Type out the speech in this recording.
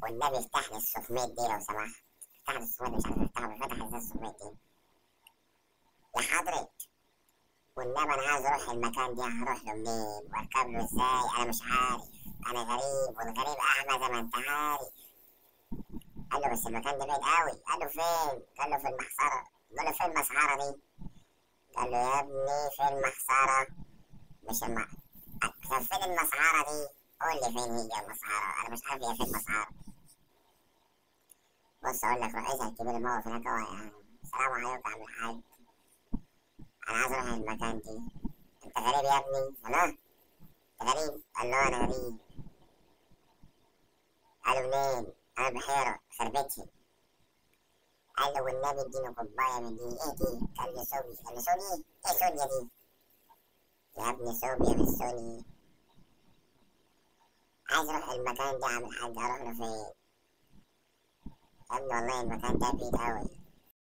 والنبي افتح لي السخميت دي لو سمحت. افتح لي السخميت، مش عارف افتحها، فتح ازاي السخميت دي يا حضرة؟ والنبي انا عايز اروح المكان ده، هروح له منين واركب له ازاي؟ انا مش عارف، انا غريب والغريب اعمى زي ما انت عارف. قال له بس المكان ده بعيد قوي. قال له فين؟ قال له في المحصرة. قال له فين المسحرة دي؟ قال له يا ابني في المحصرة مش طب فين المسحرة دي؟ قول لي فين هي المسحرة، انا مش عارف هي فين المسحرة. بص اقول لك، رئيس الكبير موقف هناك اهو يا عم. السلام عليكم يا عم الحاج، انا عايز اروح المكان دي. انت غريب يا ابني؟ انا انت غريب؟ قال له انا غريب. قال له منين؟ انا بحيرة خربتي. قال له والنبي اديني كوباية من دي. ايه دي؟ قال له سوري. قال له سوري؟ ايه سوريا دي؟ يا ابني صوبيا مش سوري. عايز اروح المكان ده يا عم الحاج، اروح له فين؟ يا ابني والله المكان ده بعيد اوي.